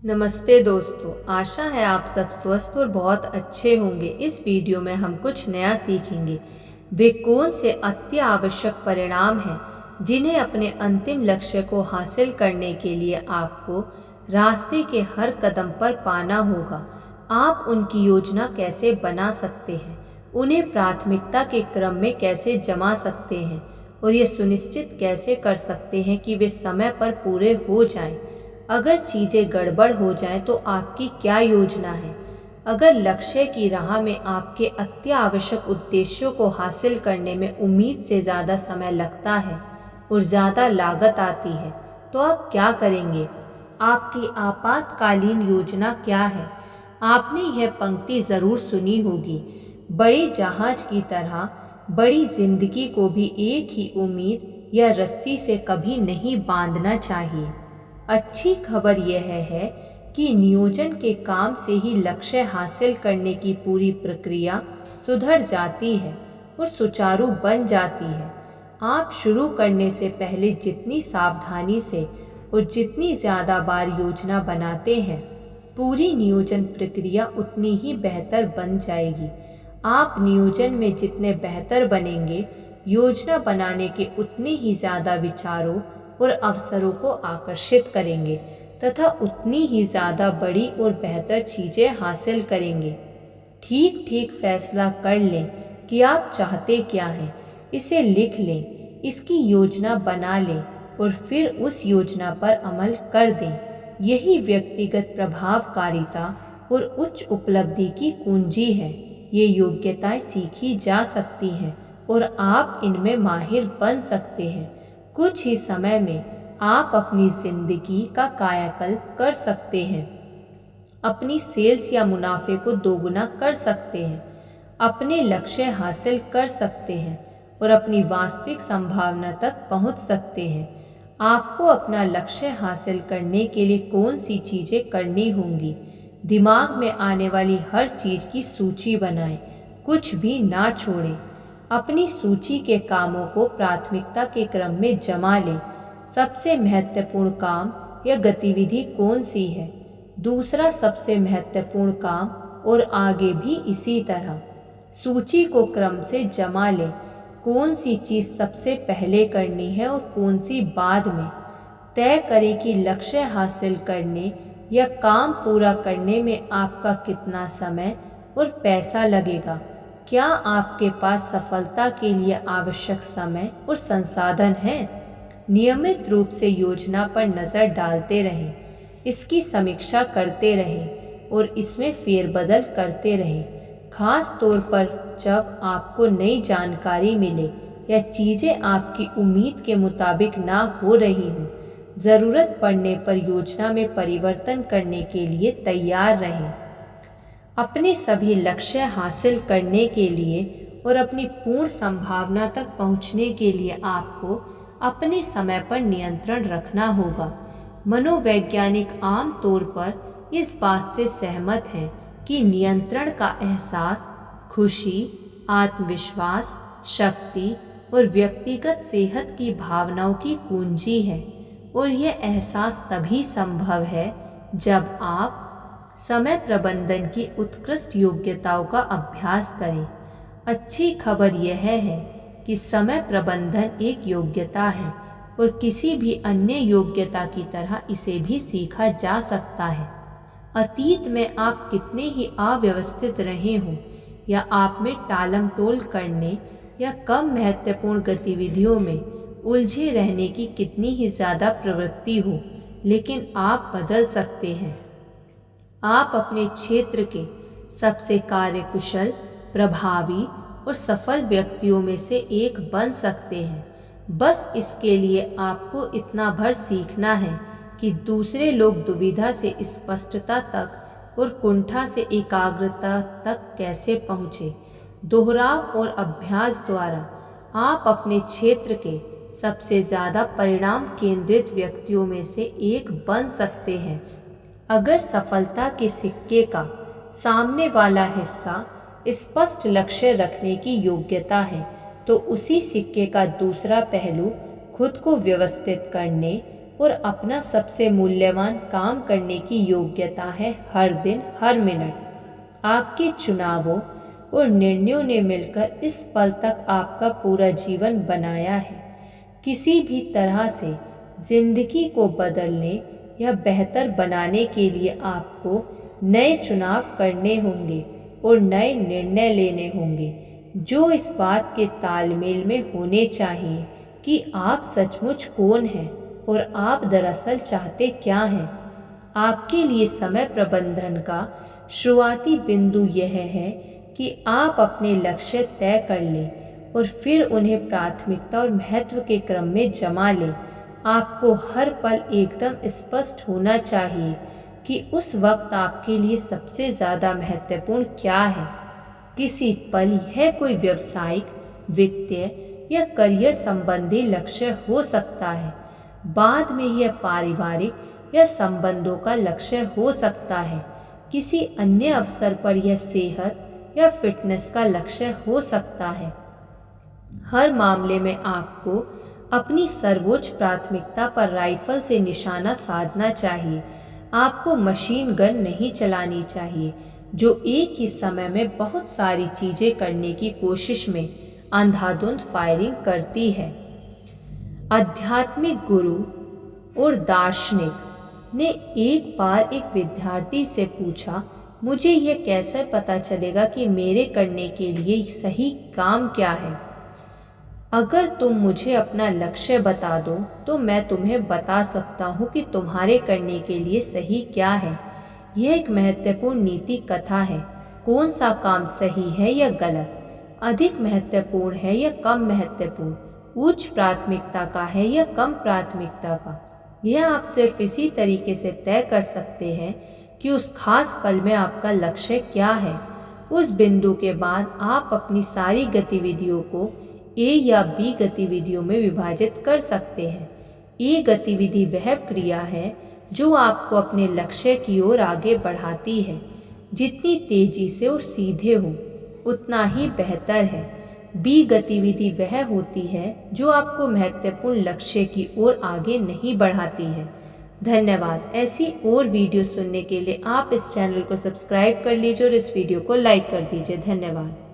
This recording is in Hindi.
नमस्ते दोस्तों, आशा है आप सब स्वस्थ और बहुत अच्छे होंगे। इस वीडियो में हम कुछ नया सीखेंगे। वे कौन से अति आवश्यक परिणाम हैं जिन्हें अपने अंतिम लक्ष्य को हासिल करने के लिए आपको रास्ते के हर कदम पर पाना होगा। आप उनकी योजना कैसे बना सकते हैं, उन्हें प्राथमिकता के क्रम में कैसे जमा सकते हैं और ये सुनिश्चित कैसे कर सकते हैं कि वे समय पर पूरे हो जाएं। अगर चीज़ें गड़बड़ हो जाएं तो आपकी क्या योजना है? अगर लक्ष्य की राह में आपके अति आवश्यक उद्देश्यों को हासिल करने में उम्मीद से ज़्यादा समय लगता है और ज़्यादा लागत आती है, तो आप क्या करेंगे? आपकी आपातकालीन योजना क्या है? आपने यह पंक्ति ज़रूर सुनी होगी, बड़े जहाज की तरह बड़ी जिंदगी को भी एक ही उम्मीद या रस्सी से कभी नहीं बांधना चाहिए। अच्छी खबर यह है कि नियोजन के काम से ही लक्ष्य हासिल करने की पूरी प्रक्रिया सुधर जाती है और सुचारू बन जाती है। आप शुरू करने से पहले जितनी सावधानी से और जितनी ज़्यादा बार योजना बनाते हैं, पूरी नियोजन प्रक्रिया उतनी ही बेहतर बन जाएगी। आप नियोजन में जितने बेहतर बनेंगे, योजना बनाने के उतने ही ज़्यादा विचारों और अवसरों को आकर्षित करेंगे तथा उतनी ही ज़्यादा बड़ी और बेहतर चीज़ें हासिल करेंगे। ठीक ठीक फैसला कर लें कि आप चाहते क्या हैं, इसे लिख लें, इसकी योजना बना लें और फिर उस योजना पर अमल कर दें। यही व्यक्तिगत प्रभावकारिता और उच्च उपलब्धि की कुंजी है। ये योग्यताएं सीखी जा सकती हैं और आप इनमें माहिर बन सकते हैं। कुछ ही समय में आप अपनी जिंदगी का कायाकल्प कर सकते हैं, अपनी सेल्स या मुनाफे को दोगुना कर सकते हैं, अपने लक्ष्य हासिल कर सकते हैं और अपनी वास्तविक संभावना तक पहुंच सकते हैं। आपको अपना लक्ष्य हासिल करने के लिए कौन सी चीज़ें करनी होंगी? दिमाग में आने वाली हर चीज़ की सूची बनाएं, कुछ भी ना छोड़ें। अपनी सूची के कामों को प्राथमिकता के क्रम में जमा लें। सबसे महत्वपूर्ण काम या गतिविधि कौन सी है? दूसरा सबसे महत्वपूर्ण काम और आगे भी इसी तरह। सूची को क्रम से जमा लें। कौन सी चीज़ सबसे पहले करनी है और कौन सी बाद में। तय करें कि लक्ष्य हासिल करने या काम पूरा करने में आपका कितना समय और पैसा लगेगा। क्या आपके पास सफलता के लिए आवश्यक समय और संसाधन हैं? नियमित रूप से योजना पर नज़र डालते रहें, इसकी समीक्षा करते रहें और इसमें फेरबदल करते रहें। खास तौर पर जब आपको नई जानकारी मिले या चीज़ें आपकी उम्मीद के मुताबिक ना हो रही हों, ज़रूरत पड़ने पर योजना में परिवर्तन करने के लिए तैयार रहें। अपने सभी लक्ष्य हासिल करने के लिए और अपनी पूर्ण संभावना तक पहुंचने के लिए आपको अपने समय पर नियंत्रण रखना होगा। मनोवैज्ञानिक आम तौर पर इस बात से सहमत हैं कि नियंत्रण का एहसास खुशी, आत्मविश्वास, शक्ति और व्यक्तिगत सेहत की भावनाओं की कुंजी है और यह एहसास तभी संभव है जब आप समय प्रबंधन की उत्कृष्ट योग्यताओं का अभ्यास करें। अच्छी खबर यह है कि समय प्रबंधन एक योग्यता है और किसी भी अन्य योग्यता की तरह इसे भी सीखा जा सकता है। अतीत में आप कितने ही अव्यवस्थित रहे हों या आप में टालमटोल करने या कम महत्वपूर्ण गतिविधियों में उलझे रहने की कितनी ही ज़्यादा प्रवृत्ति हो, लेकिन आप बदल सकते हैं। आप अपने क्षेत्र के सबसे कार्यकुशल, प्रभावी और सफल व्यक्तियों में से एक बन सकते हैं। बस इसके लिए आपको इतना भर सीखना है कि दूसरे लोग दुविधा से स्पष्टता तक और कुंठा से एकाग्रता तक कैसे पहुँचे। दोहराव और अभ्यास द्वारा आप अपने क्षेत्र के सबसे ज़्यादा परिणाम केंद्रित व्यक्तियों में से एक बन सकते हैं। अगर सफलता के सिक्के का सामने वाला हिस्सा स्पष्ट लक्ष्य रखने की योग्यता है, तो उसी सिक्के का दूसरा पहलू खुद को व्यवस्थित करने, और अपना सबसे मूल्यवान काम करने की योग्यता है हर दिन हर मिनट। आपके चुनावों और निर्णयों ने मिलकर इस पल तक आपका पूरा जीवन बनाया है। किसी भी तरह से जिंदगी को बदलने या बेहतर बनाने के लिए आपको नए चुनाव करने होंगे और नए निर्णय लेने होंगे, जो इस बात के तालमेल में होने चाहिए कि आप सचमुच कौन हैं और आप दरअसल चाहते क्या हैं। आपके लिए समय प्रबंधन का शुरुआती बिंदु यह है कि आप अपने लक्ष्य तय कर लें और फिर उन्हें प्राथमिकता और महत्व के क्रम में जमा लें। आपको हर पल एकदम स्पष्ट होना चाहिए कि उस वक्त आपके लिए सबसे ज़्यादा महत्वपूर्ण क्या है। किसी पल यह कोई व्यावसायिक, वित्तीय या करियर संबंधी लक्ष्य हो सकता है। बाद में यह पारिवारिक या संबंधों का लक्ष्य हो सकता है। किसी अन्य अवसर पर यह सेहत या फिटनेस का लक्ष्य हो सकता है। हर मामले में आपको अपनी सर्वोच्च प्राथमिकता पर राइफल से निशाना साधना चाहिए। आपको मशीन गन नहीं चलानी चाहिए जो एक ही समय में बहुत सारी चीज़ें करने की कोशिश में अंधाधुंध फायरिंग करती है। आध्यात्मिक गुरु और दार्शनिक ने एक बार एक विद्यार्थी से पूछा, मुझे यह कैसे पता चलेगा कि मेरे करने के लिए सही काम क्या है? अगर तुम मुझे अपना लक्ष्य बता दो तो मैं तुम्हें बता सकता हूँ कि तुम्हारे करने के लिए सही क्या है। यह एक महत्वपूर्ण नीति कथा है। कौन सा काम सही है या गलत, अधिक महत्वपूर्ण है या कम महत्वपूर्ण, उच्च प्राथमिकता का है या कम प्राथमिकता का, यह आप सिर्फ इसी तरीके से तय कर सकते हैं कि उस खास पल में आपका लक्ष्य क्या है। उस बिंदु के बाद आप अपनी सारी गतिविधियों को ए या बी गतिविधियों में विभाजित कर सकते हैं। ए गतिविधि वह क्रिया है जो आपको अपने लक्ष्य की ओर आगे बढ़ाती है। जितनी तेजी से और सीधे हो उतना ही बेहतर है। बी गतिविधि वह होती है जो आपको महत्वपूर्ण लक्ष्य की ओर आगे नहीं बढ़ाती है। धन्यवाद। ऐसी और वीडियो सुनने के लिए आप इस चैनल को सब्सक्राइब कर लीजिए और इस वीडियो को लाइक कर दीजिए। धन्यवाद।